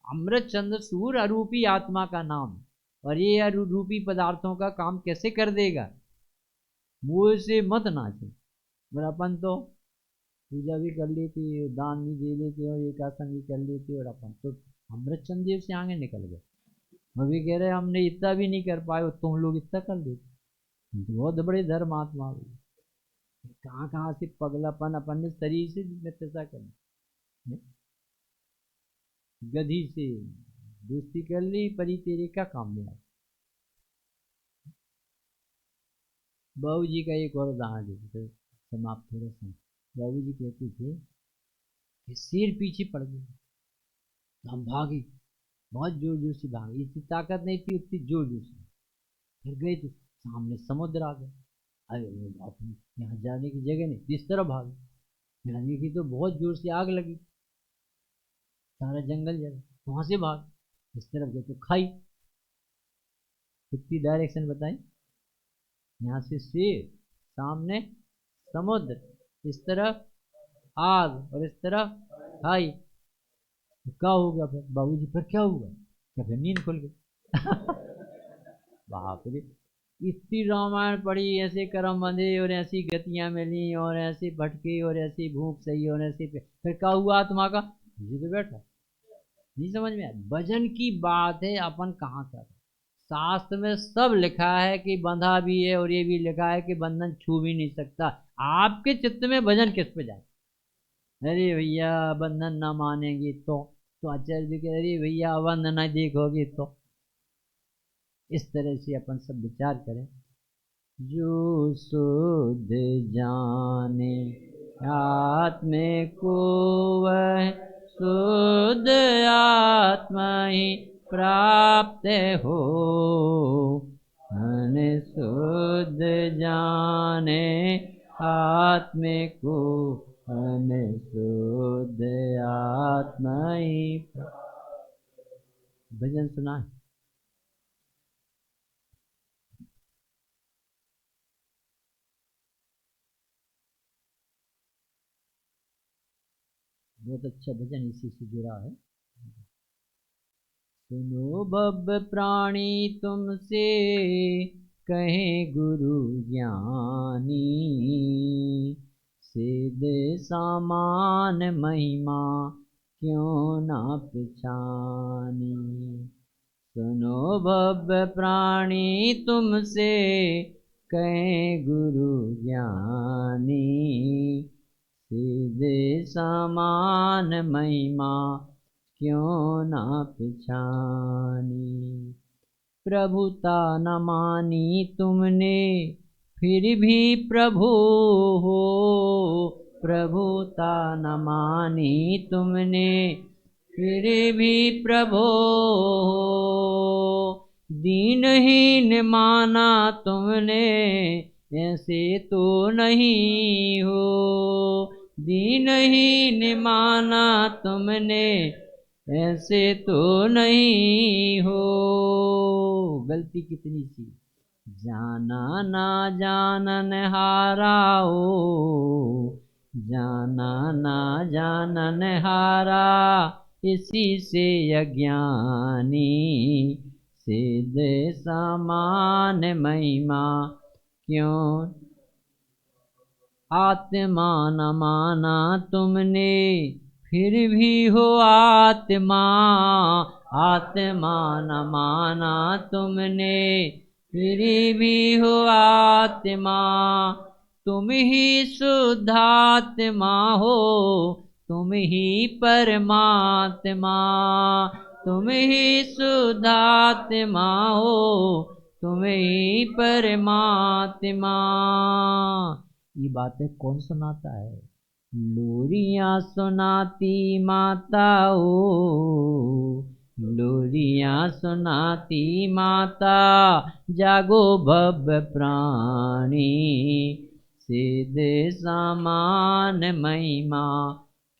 अमृत चंद्र सूर्य अरूपी आत्मा का नाम, और ये अरूपी पदार्थों का काम कैसे कर देगा, मुंह से मत नाचे। और अपन तो पूजा भी कर लेते, दान भी दे लेते और एक आसन भी कर लेते, और अपन तो अमृत चंद्र से आगे निकल गए। अभी कह रहे हमने इतना भी नहीं कर पाए, तुम लोग इतना कर लेते, बहुत बड़े धर्मात्मा हुए। कहाँ कहाँ से पगलापन, अपन ने शरीर से मित्रता करनी, गधी से दोस्ती कर ली, परी तेरे का काम में आया। बाबू जी का एक और उदाहरण देते समाप्त हो रहे, बाबू जी कहते थे कि शेर पीछे पड़ गए, हम भागे, बहुत जोर जोर से भागे, इतनी ताकत नहीं थी उतनी जोर जोर से, फिर गए तो सामने समुद्र आ गया, अरे बाप रे, यहाँ जाने की जगह नहीं, इस तरफ भागे, जाने की तो बहुत जोर से आग लगी, सारा जंगल जला, वहां से भाग, इस तरफ गए तो खाई, कितनी डायरेक्शन बताई, यहाँ से शेर, सामने समुद्र, इस तरफ आग और इस तरफ खाई, तो क्या होगा फिर बाबूजी, फिर क्या हुआ, क्या फिर नींद खुल गई। बाप रे, इतनी रामायण पढ़ी, ऐसे कर्म बंधे और ऐसी गतियां मिली और ऐसे भटके और ऐसी भूख सही और ऐसे फिर क्या हुआ आत्मा का, ये तो बैठा नहीं समझ में आया। भजन की बात है, अपन कहाँ कर, शास्त्र में सब लिखा है कि बंधा भी है और ये भी लिखा है कि बंधन छू भी नहीं सकता, आपके चित्त में भजन किस पे जाए, अरे भैया बंधन ना मानेंगे तो आचार्य जी कह अरे भैया बंधन ना देखोगे तो, इस तरह से अपन सब विचार करें। जो शुद्ध जाने आत्म को वह शुद्ध आत्मा ही प्राप्त हो। मन शुद्ध जाने आत्म को मन शुद्ध आत्मा ही। भजन सुना है? बहुत अच्छा भजन इसी से जुड़ा है। सुनो बब प्राणी तुमसे कहे गुरु ज्ञानी, सिद्ध सामान महिमा क्यों ना पहचानी। सुनो बब प्राणी तुमसे कहे गुरु ज्ञानी, सिद्ध समान महिमा क्यों ना पहचानी। प्रभुता न मानी तुमने फिर भी प्रभु हो, प्रभुता न मानी तुमने फिर भी प्रभु हो। दीनहीन माना तुमने ऐसे तो नहीं हो, दीनहीन माना तुमने ऐसे तो नहीं हो। गलती कितनी सी, जाना ना जानन हाराओ, जाना ना जानन हारा इसी से अज्ञानी। सिद्ध समान महिमा क्यों आत्मा न माना तुमने फिर भी हो आत्मा, आत्मा न माना तुमने फिर भी हो आत्मा। तुम ही शुद्धात्मा हो, तुम ही परमात्मा, तुम ही शुद्धात्मा हो, तुम ही परमात्मा। ये बातें कौन सुनाता है? लोरियां सुनाती माताओ, लोरियां सुनाती माता जागो भव प्राणी। सिद्ध समान महिमा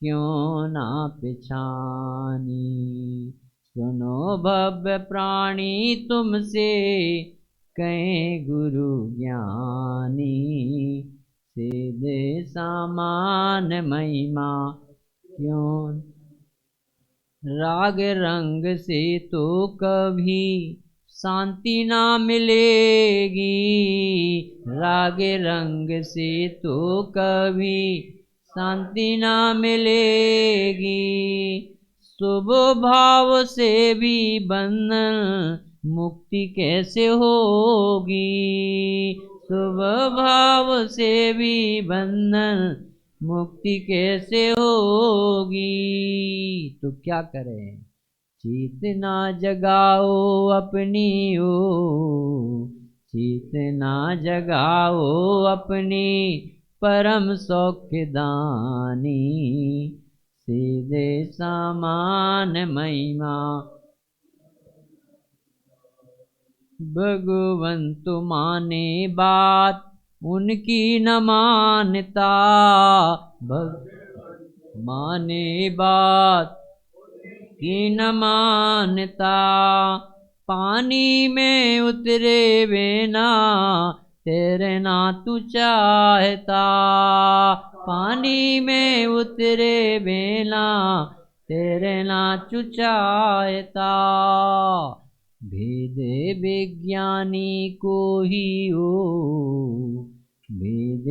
क्यों ना पहचानी। सुनो भव प्राणी तुमसे कहें गुरु ज्ञानी, सिद्ध समान महिमा क्यों। राग रंग से तो कभी शांति ना मिलेगी, राग रंग से तो कभी शांति ना मिलेगी। शुभ भाव से भी बंधन मुक्ति कैसे होगी, शुभ भाव से भी बंधन मुक्ति कैसे होगी। तो क्या करें? चेतना जगाओ अपनी ओ, चेतना जगाओ अपनी परम सौख्य दानी। सीधे समान महिमा भगवंत माने बात उनकी न मानता, माने बात की न मानता। पानी में उतरे बिना तैरना तू चाहता, पानी में उतरे बिना तैरना तू चाहता। भेद विज्ञानी को ही हो, भेद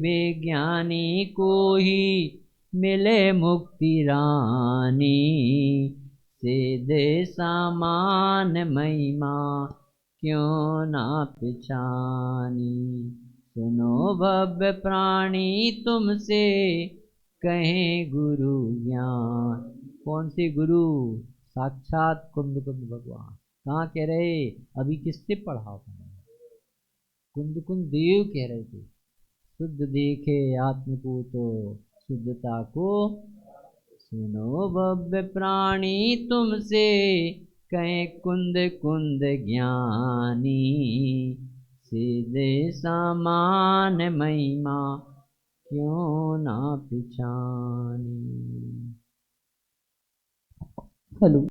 विज्ञानी को ही मिले मुक्ति रानी। सिद्ध समान महिमा क्यों ना पहचानी। सुनो भव्य प्राणी तुमसे कहें गुरु ज्ञान। कौन से गुरु? साक्षात कुंद कुंद भगवान। कहाँ कह रहे? अभी किससे पढ़ा? कुंद कुंद देव कह रहे थे, शुद्ध देखे आत्म को तो शुद्धता को सुनो भव्य प्राणी तुमसे कहे कुंद कुंद ज्ञानी, सीधे समान महिमा क्यों ना पिछानी। हेलो।